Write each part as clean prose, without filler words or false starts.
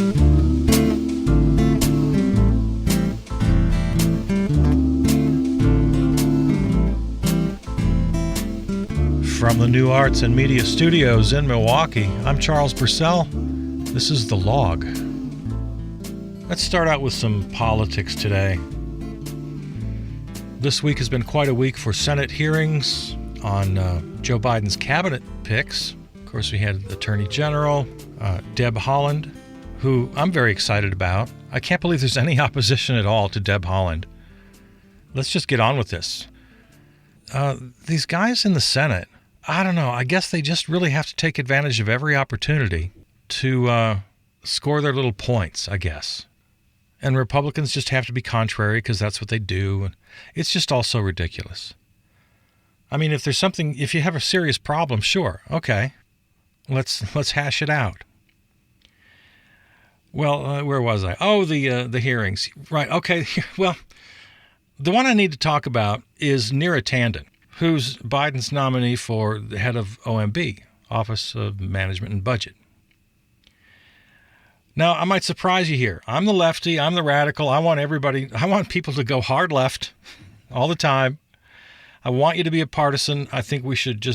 From the New Arts and Media Studios in Milwaukee, I'm Charles Purcell. This is The Log. Let's start out with some politics today. This week has been quite a week for Senate hearings on Joe Biden's cabinet picks. Of course, we had Attorney General Deb Haaland, who I'm very excited about. I can't believe there's any opposition at all to Deb Haaland. Let's just get on with this. These guys in the Senate, I don't know. I guess they just really have to take advantage of every opportunity to score their little points, I guess. And Republicans just have to be contrary because that's what they do. It's just all so ridiculous. I mean, if you have a serious problem, sure, okay, let's hash it out. Well, where was I? Oh, the hearings, right? Okay, well, the one I need to talk about is Neera Tanden, who's Biden's nominee for the head of OMB, Office of Management and Budget. Now, I might surprise you here. I'm the lefty. I'm the radical. I want people to go hard left all the time. I want you to be a partisan. I think we should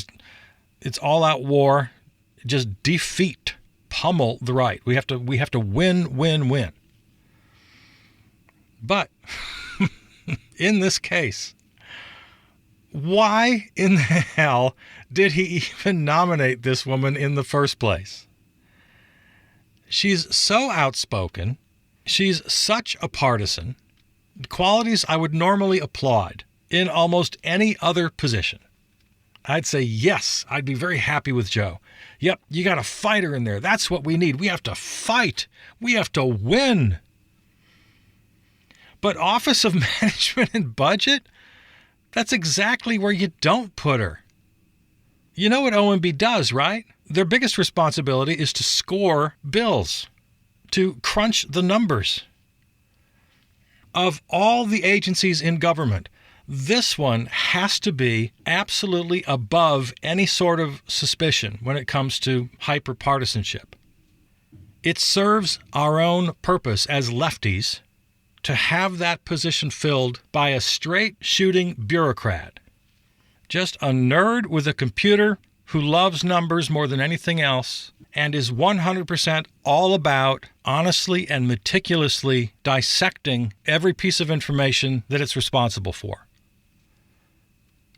it's all out war. Just pummel the right. We have to win. But in this case, why in the hell did he even nominate this woman in the first place? She's so outspoken. She's such a partisan. Qualities I would normally applaud in almost any other position. I'd say, yes, I'd be very happy with Joe. Yep, you got a fighter in there. That's what we need. We have to fight. We have to win. But Office of Management and Budget? That's exactly where you don't put her. You know what OMB does, right? Their biggest responsibility is to score bills, to crunch the numbers. Of all the agencies in government, this one has to be absolutely above any sort of suspicion when it comes to hyperpartisanship. It serves our own purpose as lefties to have that position filled by a straight-shooting bureaucrat. Just a nerd with a computer who loves numbers more than anything else and is 100% all about honestly and meticulously dissecting every piece of information that it's responsible for.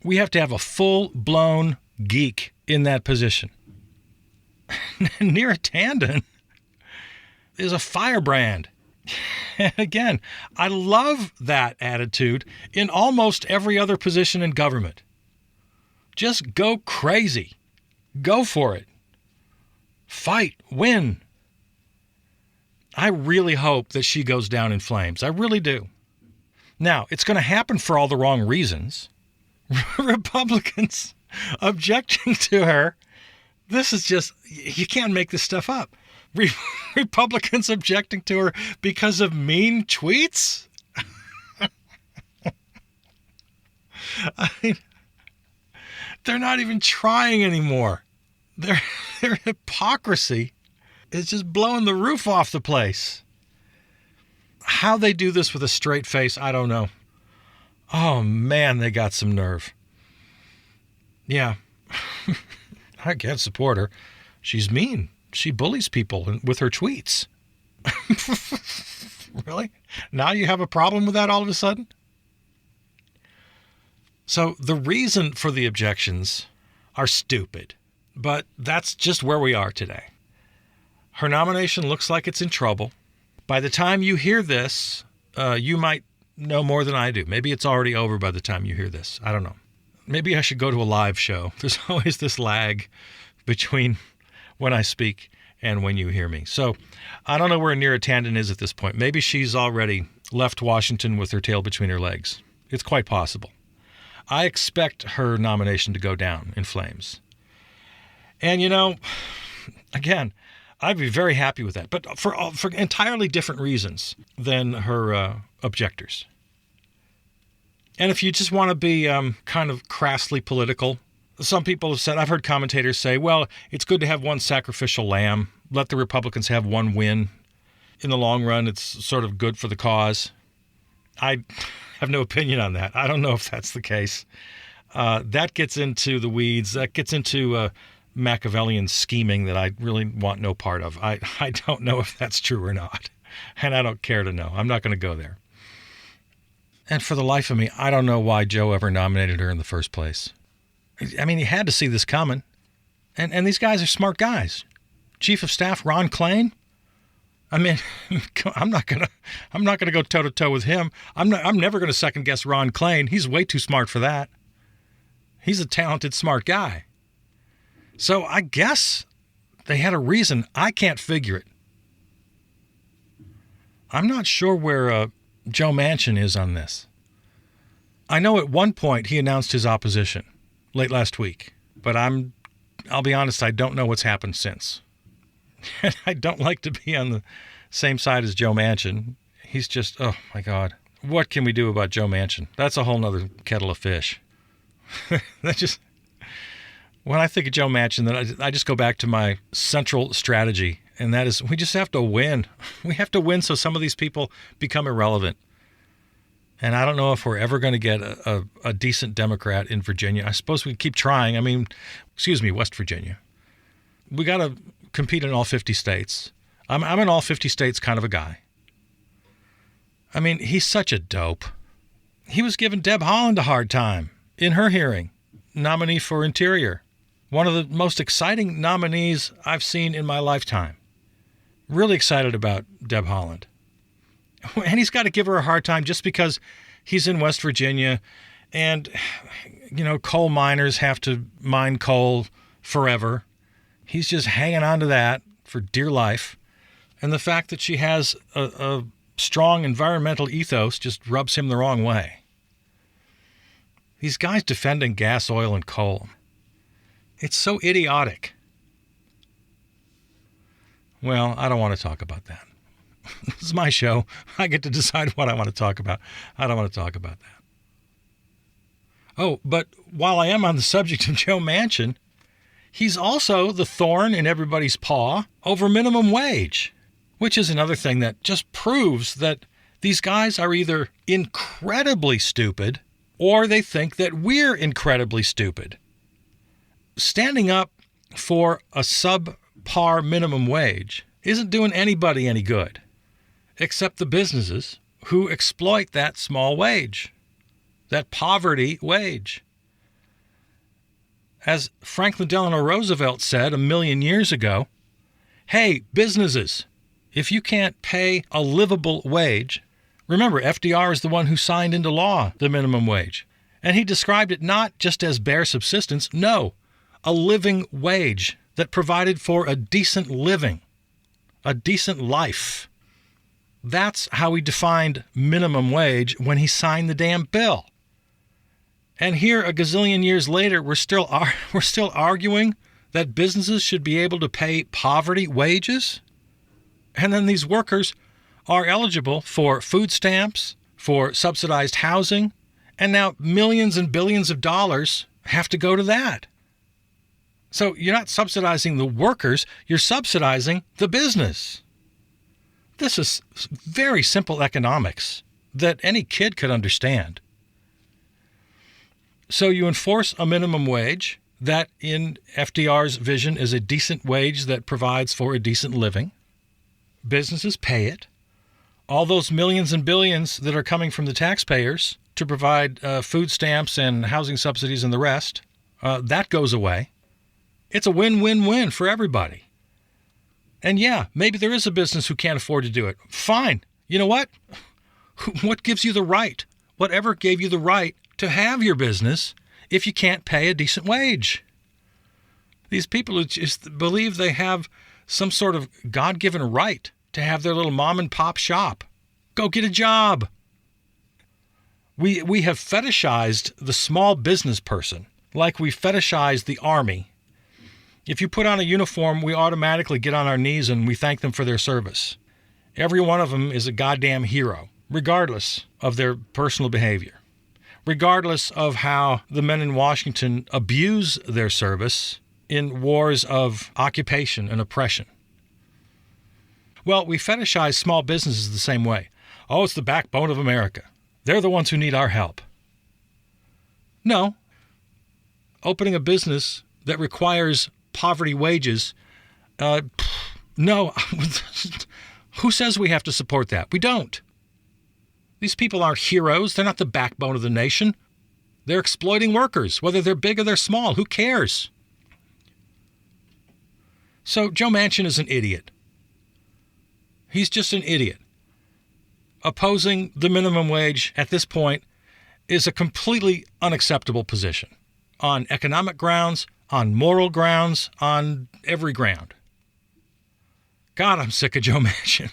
We have to have a full-blown geek in that position. Neera Tanden is a firebrand. And again, I love that attitude in almost every other position in government. Just go crazy. Go for it. Fight. Win. I really hope that she goes down in flames. I really do. Now, it's going to happen for all the wrong reasons. Republicans objecting to her. This is just, you can't make this stuff up. Republicans objecting to her because of mean tweets? I mean, they're not even trying anymore. Their hypocrisy is just blowing the roof off the place. How they do this with a straight face, I don't know. Oh, man, they got some nerve. Yeah, I can't support her. She's mean. She bullies people with her tweets. Really? Now you have a problem with that all of a sudden? So the reason for the objections are stupid, but that's just where we are today. Her nomination looks like it's in trouble. By the time you hear this, you might know more than I do. Maybe it's already over by the time you hear this. I don't know. Maybe I should go to a live show. There's always this lag between when I speak and when you hear me. So I don't know where Neera Tanden is at this point. Maybe she's already left Washington with her tail between her legs. It's quite possible. I expect her nomination to go down in flames. And, again, I'd be very happy with that, but for entirely different reasons than her objectors. And if you just want to be kind of crassly political, some people have said, I've heard commentators say, well, it's good to have one sacrificial lamb. Let the Republicans have one win. in the long run, it's sort of good for the cause. I have no opinion on that. I don't know if that's the case. That gets into the weeds. That gets into Machiavellian scheming that I really want no part of. I don't know if that's true or not, and I don't care to know. I'm not going to go there. And for the life of me, I don't know why Joe ever nominated her in the first place. I mean, he had to see this coming. And these guys are smart guys. Chief of Staff Ron Klain. I mean, I'm not gonna go toe to toe with him. I'm never gonna second guess Ron Klain. He's way too smart for that. He's a talented, smart guy. So I guess they had a reason. I can't figure it. I'm not sure where Joe Manchin is on this. I know at one point he announced his opposition late last week, but I'll be honest, I don't know what's happened since. And I don't like to be on the same side as Joe Manchin. He's just, oh my God. What can we do about Joe Manchin? That's a whole nother kettle of fish. When I think of Joe Manchin, then I just go back to my central strategy, and that is we just have to win. We have to win so some of these people become irrelevant. And I don't know if we're ever going to get a decent Democrat in Virginia. I suppose we keep trying. West Virginia. We got to compete in all 50 states. I'm an all 50 states kind of a guy. I mean, he's such a dope. He was giving Deb Haaland a hard time in her hearing. Nominee for Interior. One of the most exciting nominees I've seen in my lifetime. Really excited about Deb Haaland. And he's got to give her a hard time just because he's in West Virginia and, coal miners have to mine coal forever. He's just hanging on to that for dear life. And the fact that she has a strong environmental ethos just rubs him the wrong way. These guys defending gas, oil, and coal. It's so idiotic. Well, I don't want to talk about that. This is my show. I get to decide what I want to talk about. I don't want to talk about that. Oh, but while I am on the subject of Joe Manchin, he's also the thorn in everybody's paw over minimum wage, which is another thing that just proves that these guys are either incredibly stupid or they think that we're incredibly stupid. Standing up for a subpar minimum wage isn't doing anybody any good, except the businesses who exploit that small wage, that poverty wage. As Franklin Delano Roosevelt said 1,000,000 years ago, hey, businesses, if you can't pay a livable wage, remember, FDR is the one who signed into law the minimum wage. And he described it not just as bare subsistence, no, a living wage that provided for a decent living, a decent life. That's how he defined minimum wage when he signed the damn bill. And here, a gazillion years later, we're still arguing that businesses should be able to pay poverty wages? And then these workers are eligible for food stamps, for subsidized housing, and now millions and billions of dollars have to go to that. So you're not subsidizing the workers, you're subsidizing the business. This is very simple economics that any kid could understand. So you enforce a minimum wage that in FDR's vision is a decent wage that provides for a decent living. Businesses pay it. All those millions and billions that are coming from the taxpayers to provide food stamps and housing subsidies and the rest, that goes away. It's a win-win-win for everybody. And yeah, maybe there is a business who can't afford to do it. Fine. You know what? What gives you the right? Whatever gave you the right to have your business if you can't pay a decent wage? These people who just believe they have some sort of God-given right to have their little mom and pop shop. Go get a job. We have fetishized the small business person like we fetishized the army. If you put on a uniform, we automatically get on our knees and we thank them for their service. Every one of them is a goddamn hero, regardless of their personal behavior, regardless of how the men in Washington abuse their service in wars of occupation and oppression. Well, we fetishize small businesses the same way. Oh, it's the backbone of America. They're the ones who need our help. No. Opening a business that requires poverty wages, no. Who says we have to support that? We don't. These people aren't heroes. They're not the backbone of the nation. They're exploiting workers, whether they're big or they're small. Who cares? So Joe Manchin is an idiot. He's just an idiot. Opposing the minimum wage at this point is a completely unacceptable position on economic grounds, on moral grounds, on every ground. God, I'm sick of Joe Manchin.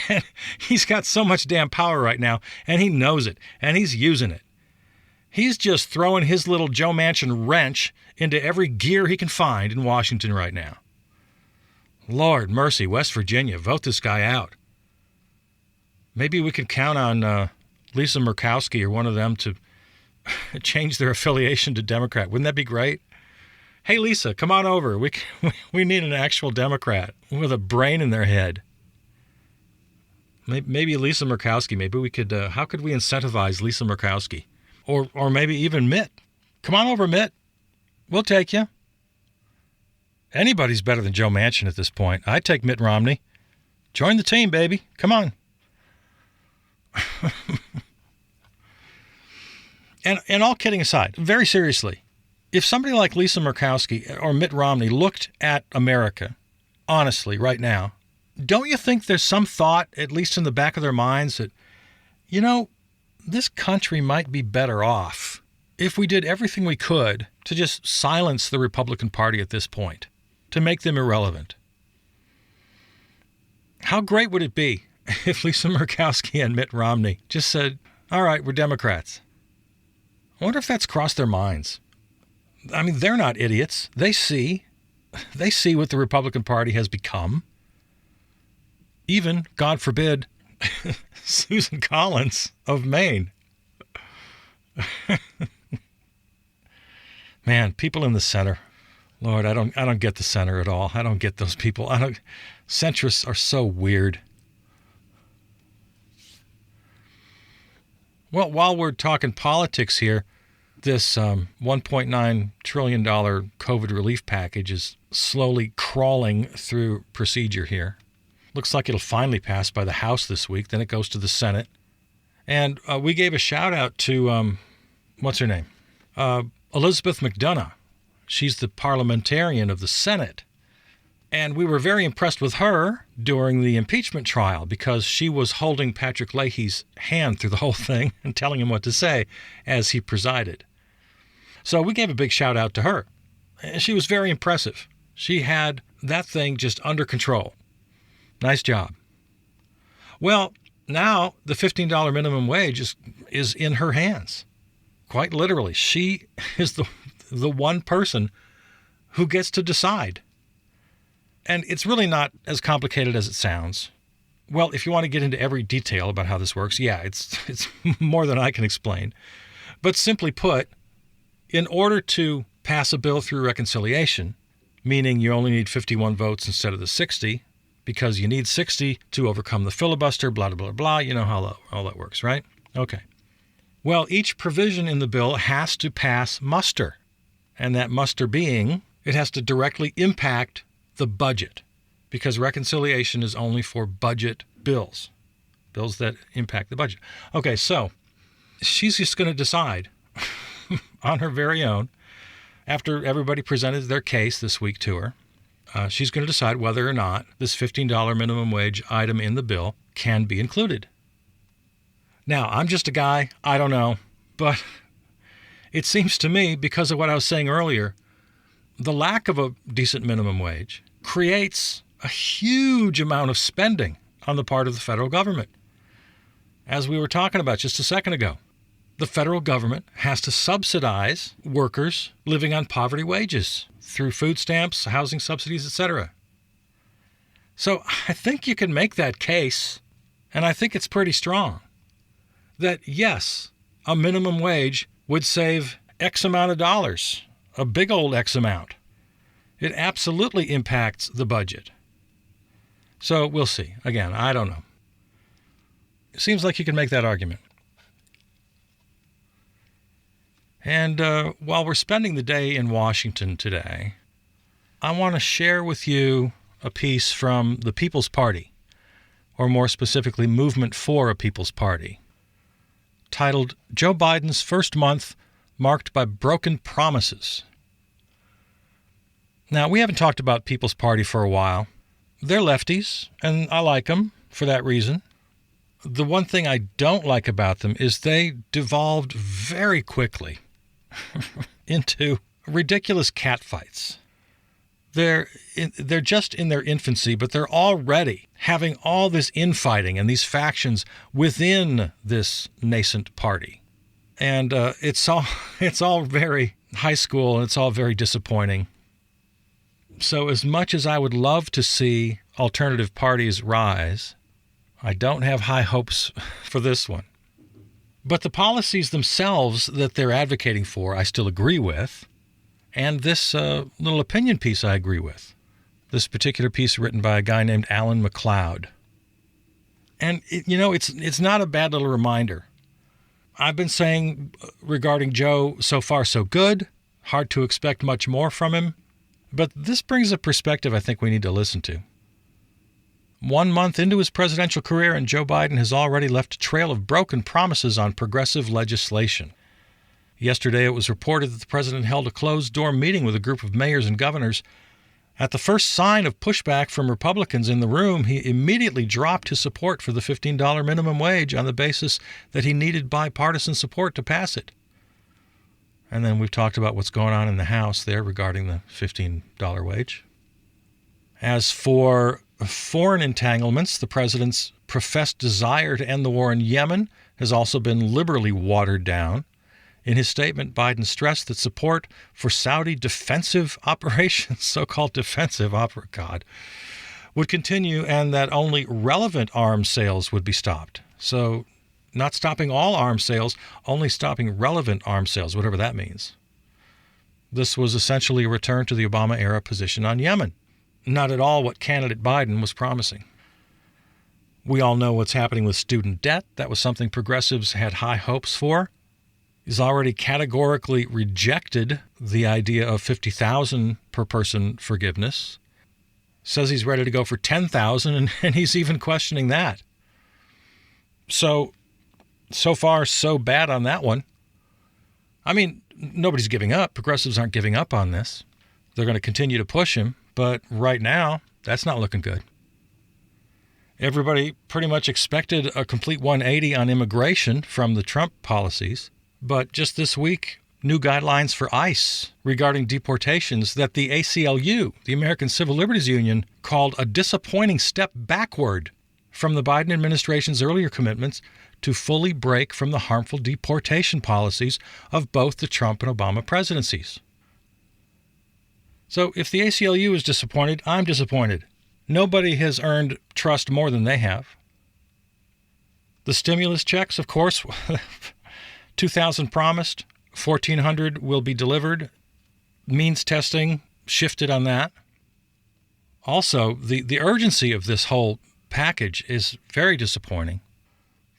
And he's got so much damn power right now, and he knows it, and he's using it. He's just throwing his little Joe Manchin wrench into every gear he can find in Washington right now. Lord mercy, West Virginia, vote this guy out. Maybe we could count on Lisa Murkowski or one of them to change their affiliation to Democrat. Wouldn't that be great? Hey, Lisa, come on over. We need an actual Democrat with a brain in their head. Maybe Lisa Murkowski. Maybe we could, how could we incentivize Lisa Murkowski? Or maybe even Mitt. Come on over, Mitt. We'll take you. Anybody's better than Joe Manchin at this point. I'd take Mitt Romney. Join the team, baby. Come on. And all kidding aside, very seriously, if somebody like Lisa Murkowski or Mitt Romney looked at America, honestly, right now, don't you think there's some thought, at least in the back of their minds, that, this country might be better off if we did everything we could to just silence the Republican Party at this point, to make them irrelevant? How great would it be if Lisa Murkowski and Mitt Romney just said, all right, we're Democrats? I wonder if that's crossed their minds. I mean, they're not idiots. They see what the Republican Party has become. Even, God forbid, Susan Collins of Maine. Man, people in the center. Lord, I don't get the center at all. I don't get those people. Centrists are so weird. Well, while we're talking politics here, this $1.9 trillion COVID relief package is slowly crawling through procedure here. Looks like it'll finally pass by the House this week. Then it goes to the Senate. And we gave a shout out to, what's her name? Elizabeth McDonough. She's the parliamentarian of the Senate. And we were very impressed with her during the impeachment trial because she was holding Patrick Leahy's hand through the whole thing and telling him what to say as he presided. So we gave a big shout out to her. She was very impressive. She had that thing just under control. Nice job. Well, now the $15 minimum wage is in her hands. Quite literally. She is the one person who gets to decide. And it's really not as complicated as it sounds. Well, if you want to get into every detail about how this works, yeah, it's more than I can explain. But simply put, in order to pass a bill through reconciliation, meaning you only need 51 votes instead of the 60, because you need 60 to overcome the filibuster, blah, blah, blah, blah. You know how all that works, right? Okay. Well, each provision in the bill has to pass muster. And that muster being, it has to directly impact the budget, because reconciliation is only for budget bills that impact the budget. Okay, so she's just going to decide on her very own, after everybody presented their case this week to her, she's going to decide whether or not this $15 minimum wage item in the bill can be included. Now, I'm just a guy, I don't know, but it seems to me, because of what I was saying earlier, the lack of a decent minimum wage creates a huge amount of spending on the part of the federal government. As we were talking about just a second ago, the federal government has to subsidize workers living on poverty wages through food stamps, housing subsidies, etc. So I think you can make that case, and I think it's pretty strong, that yes, a minimum wage would save X amount of dollars, a big old X amount. It absolutely impacts the budget. So we'll see. Again, I don't know. It seems like you can make that argument. And while we're spending the day in Washington today, I want to share with you a piece from the People's Party, or more specifically, Movement for a People's Party, titled Joe Biden's First Month Marked by Broken Promises. Now, we haven't talked about People's Party for a while. They're lefties, and I like them for that reason. The one thing I don't like about them is they devolved very quickly into ridiculous catfights. They're just in their infancy, but they're already having all this infighting and these factions within this nascent party. And it's all very high school, and it's all very disappointing. So as much as I would love to see alternative parties rise, I don't have high hopes for this one. But the policies themselves that they're advocating for, I still agree with. And this little opinion piece I agree with. This particular piece written by a guy named Alan McLeod. And, it's not a bad little reminder. I've been saying regarding Joe, so far so good. Hard to expect much more from him. But this brings a perspective I think we need to listen to. 1 month into his presidential career, and Joe Biden has already left a trail of broken promises on progressive legislation. Yesterday, it was reported that the president held a closed-door meeting with a group of mayors and governors. At the first sign of pushback from Republicans in the room, he immediately dropped his support for the $15 minimum wage on the basis that he needed bipartisan support to pass it. And then we've talked about what's going on in the House there regarding the $15 wage. As for foreign entanglements, the president's professed desire to end the war in Yemen has also been liberally watered down. In his statement, Biden stressed that support for Saudi defensive operations, so-called defensive would continue, and that only relevant arms sales would be stopped. So not stopping all arms sales, only stopping relevant arms sales, whatever that means. This was essentially a return to the Obama-era position on Yemen. Not at all what candidate Biden was promising. We all know what's happening with student debt. That was something progressives had high hopes for. He's already categorically rejected the idea of $50,000 per person forgiveness. Says he's ready to go for $10,000, and he's even questioning that. So far, so bad on that one. I mean, nobody's giving up. Progressives aren't giving up on this. They're going to continue to push him. But right now, that's not looking good. Everybody pretty much expected a complete 180 on immigration from the Trump policies. But just this week, new guidelines for ICE regarding deportations that the ACLU, the American Civil Liberties Union, called a disappointing step backward from the Biden administration's earlier commitments to fully break from the harmful deportation policies of both the Trump and Obama presidencies. So if the ACLU is disappointed, I'm disappointed. Nobody has earned trust more than they have. The stimulus checks, of course, 2,000 promised, 1,400 will be delivered. Means testing shifted on that. Also, the urgency of this whole package is very disappointing.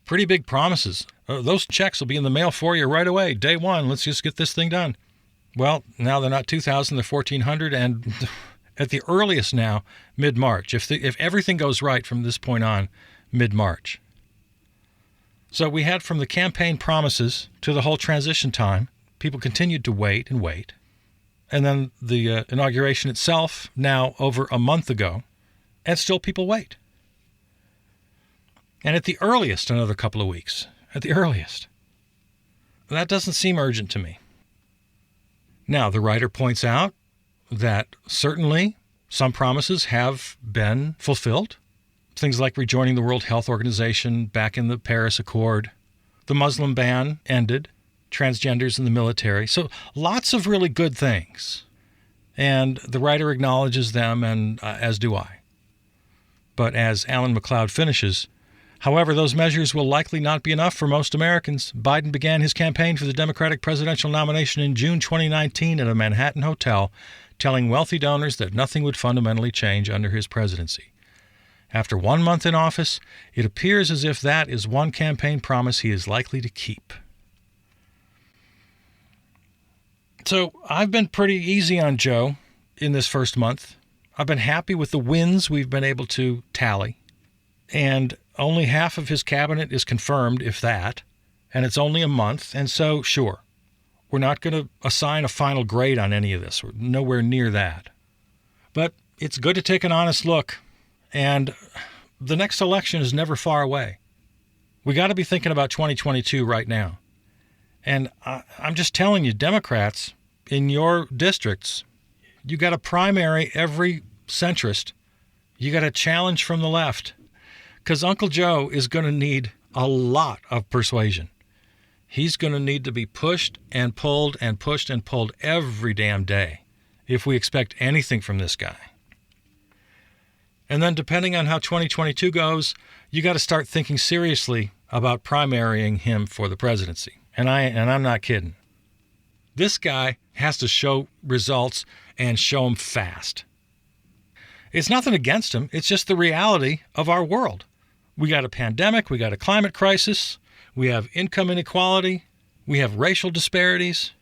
Pretty big promises. Those checks will be in the mail for you right away. Day one, let's just get this thing done. Well, now they're not 2,000, they're 1,400, and at the earliest now, mid-March. If everything goes right from this point on, mid-March. So we had from the campaign promises to the whole transition time, people continued to wait and wait. And then the inauguration itself, now over a month ago, and still people wait. And at the earliest, another couple of weeks. At the earliest. That doesn't seem urgent to me. Now, the writer points out that certainly some promises have been fulfilled. Things like rejoining the World Health Organization, back in the Paris Accord. The Muslim ban ended. Transgenders in the military. So lots of really good things. And the writer acknowledges them, and as do I. But as Alan McLeod finishes, however, those measures will likely not be enough for most Americans. Biden began his campaign for the Democratic presidential nomination in June 2019 at a Manhattan hotel, telling wealthy donors that nothing would fundamentally change under his presidency. After 1 month in office, it appears as if that is one campaign promise he is likely to keep. So I've been pretty easy on Joe in this first month. I've been happy with the wins we've been able to tally. And only half of his cabinet is confirmed, if that. And it's only a month. And so, sure, we're not going to assign a final grade on any of this. We're nowhere near that. But it's good to take an honest look. And the next election is never far away. We got to be thinking about 2022 right now. And I'm just telling you, Democrats in your districts, you got to primary every centrist. You got a challenge from the left. Because Uncle Joe is going to need a lot of persuasion. He's going to need to be pushed and pulled and pushed and pulled every damn day if we expect anything from this guy. And then depending on how 2022 goes, you got to start thinking seriously about primarying him for the presidency. And I'm not kidding. This guy has to show results and show them fast. It's nothing against him. It's just the reality of our world. We got a pandemic. We got a climate crisis. We have income inequality. We have racial disparities.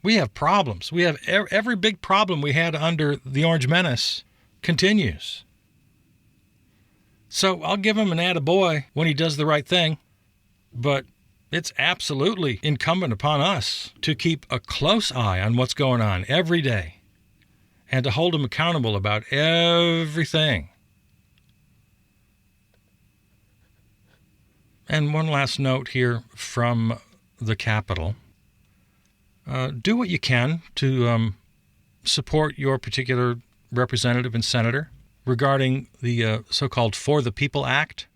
We have problems. We have every big problem we had under the Orange Menace continues. So I'll give him an attaboy when he does the right thing. But it's absolutely incumbent upon us to keep a close eye on what's going on every day and to hold him accountable about everything. And one last note here from the Capitol. Do what you can to support your particular representative and senator regarding the so-called For the People Act.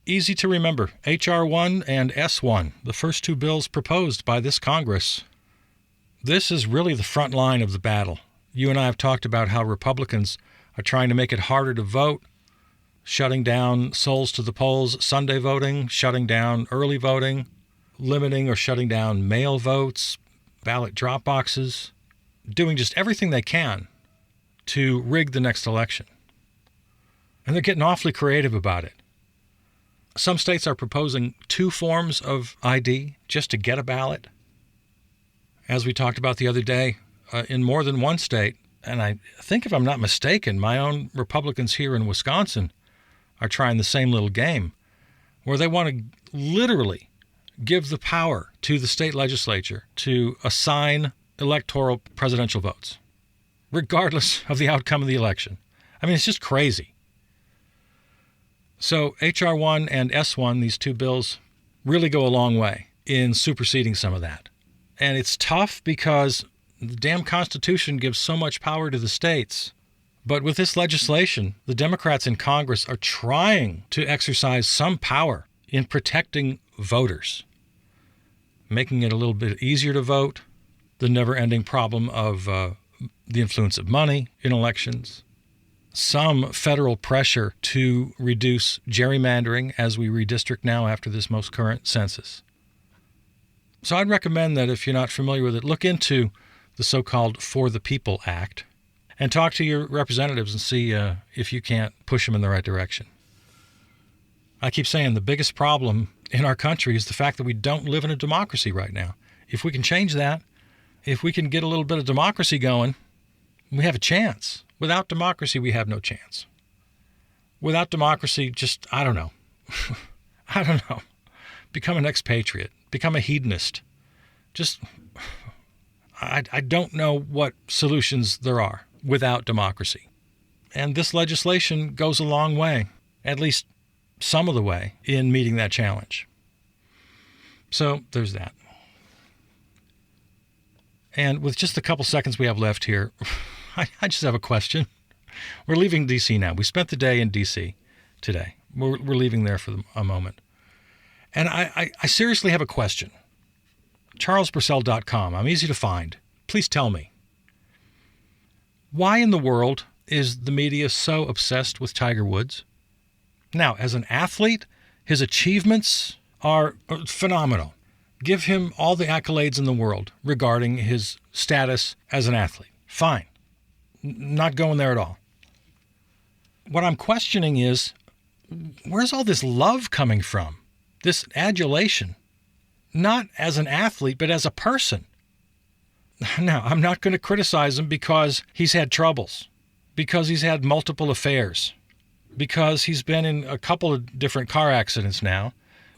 Easy to remember, H.R. 1 and S1, the first two bills proposed by this Congress. This is really the front line of the battle. You and I have talked about how Republicans are trying to make it harder to vote, shutting down souls to the polls, Sunday voting, shutting down early voting, limiting or shutting down mail votes, ballot drop boxes, doing just everything they can to rig the next election. And they're getting awfully creative about it. Some states are proposing 2 forms of ID just to get a ballot. As we talked about the other day, in more than one state, and I think if I'm not mistaken, my own Republicans here in Wisconsin are trying the same little game, where they want to literally give the power to the state legislature to assign electoral presidential votes, regardless of the outcome of the election. I mean, it's just crazy. So H.R. 1 and S1, these 2 bills, really go a long way in superseding some of that. And it's tough because the damn Constitution gives so much power to the states. But with this legislation, the Democrats in Congress are trying to exercise some power in protecting voters, making it a little bit easier to vote, the never-ending problem of the influence of money in elections, some federal pressure to reduce gerrymandering as we redistrict now after this most current census. So I'd recommend that if you're not familiar with it, look into the so-called For the People Act and talk to your representatives and see if you can't push them in the right direction. I keep saying the biggest problem in our country is the fact that we don't live in a democracy right now. If we can change that, if we can get a little bit of democracy going, we have a chance. Without democracy, we have no chance. Without democracy, just, I don't know. I don't know. Become an expatriate. Become a hedonist. Just, I don't know what solutions there are without democracy. And this legislation goes a long way, at least some of the way, in meeting that challenge. So there's that. And with just a couple seconds we have left here, I just have a question. We're leaving D.C. now. We spent the day in D.C. today. We're leaving there for a moment. And I seriously have a question. CharlesPurcell.com. I'm easy to find. Please tell me. Why in the world is the media so obsessed with Tiger Woods? Now, as an athlete, his achievements are phenomenal. Give him all the accolades in the world regarding his status as an athlete. Fine. Not going there at all. what I'm questioning is, where's all this love coming from? This adulation? Not as an athlete, but as a person. Now, I'm not going to criticize him because he's had troubles, because he's had multiple affairs, because he's been in a couple of different car accidents now,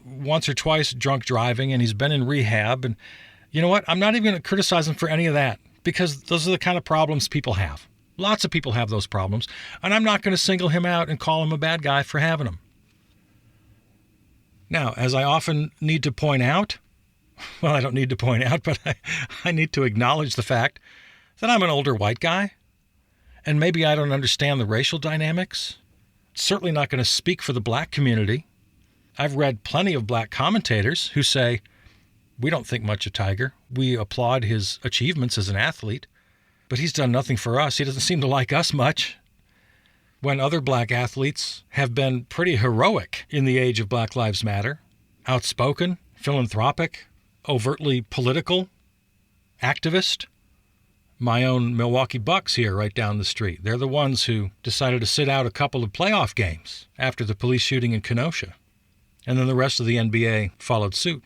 once or twice drunk driving, and he's been in rehab. And you know what? I'm not even going to criticize him for any of that, because those are the kind of problems people have. Lots of people have those problems, and I'm not going to single him out and call him a bad guy for having them. Now, as I often need to point out, well, I don't need to point out, but I need to acknowledge the fact that I'm an older white guy, and maybe I don't understand the racial dynamics. Certainly not going to speak for the black community. I've read plenty of black commentators who say, we don't think much of Tiger. We applaud his achievements as an athlete, but he's done nothing for us. He doesn't seem to like us much. When other black athletes have been pretty heroic in the age of Black Lives Matter, outspoken, philanthropic, overtly political, activist. My own Milwaukee Bucks here right down the street. They're the ones who decided to sit out a couple of playoff games after the police shooting in Kenosha. And then the rest of the NBA followed suit.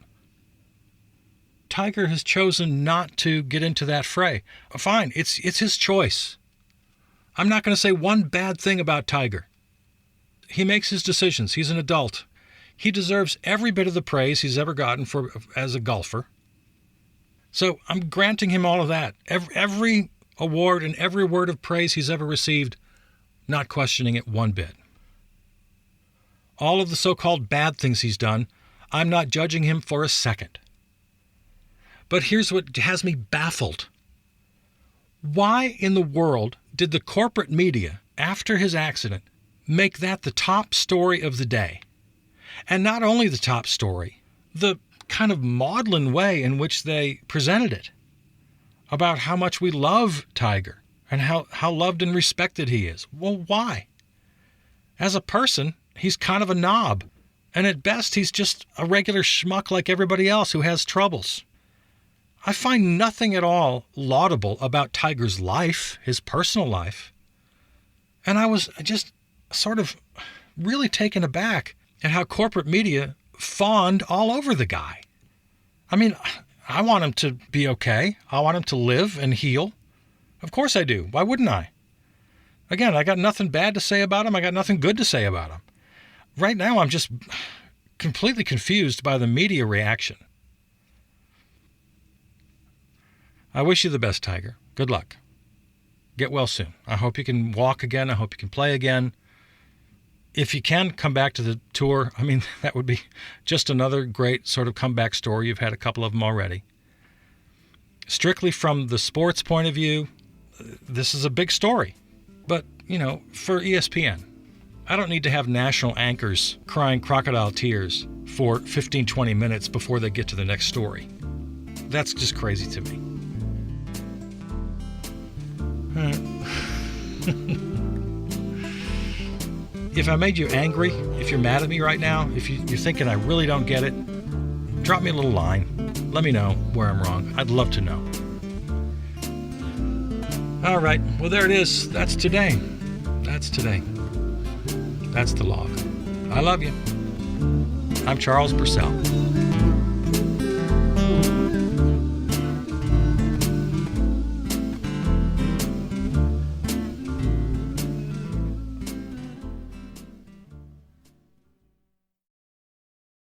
Tiger has chosen not to get into that fray. Fine, it's his choice. I'm not going to say one bad thing about Tiger. He makes his decisions. He's an adult. He deserves every bit of the praise he's ever gotten as a golfer. So I'm granting him all of that. Every award and every word of praise he's ever received, not questioning it one bit. All of the so-called bad things he's done, I'm not judging him for a second. But here's what has me baffled. Why in the world did the corporate media, after his accident, make that the top story of the day? And not only the top story, the kind of maudlin way in which they presented it, about how much we love Tiger and how loved and respected he is. Well, why? As a person, he's kind of a knob, and at best he's just a regular schmuck like everybody else who has troubles. I find nothing at all laudable about Tiger's life, his personal life, and I was just sort of really taken aback at how corporate media fawned all over the guy. I mean, I want him to be okay. I want him to live and heal. Of course I do. Why wouldn't I? Again, I got nothing bad to say about him. I got nothing good to say about him. Right now, I'm just completely confused by the media reaction. I wish you the best, Tiger. Good luck. Get well soon. I hope you can walk again. I hope you can play again. If you can come back to the tour, I mean, that would be just another great sort of comeback story. You've had a couple of them already. Strictly from the sports point of view, this is a big story. But, for ESPN, I don't need to have national anchors crying crocodile tears for 15, 20 minutes before they get to the next story. That's just crazy to me. If I made you angry, if you're mad at me right now, if you're thinking I really don't get it, drop me a little line. Let me know where I'm wrong. I'd love to know. All right. Well, there it is. That's today. That's today. That's the log. I love you. I'm Charles Purcell.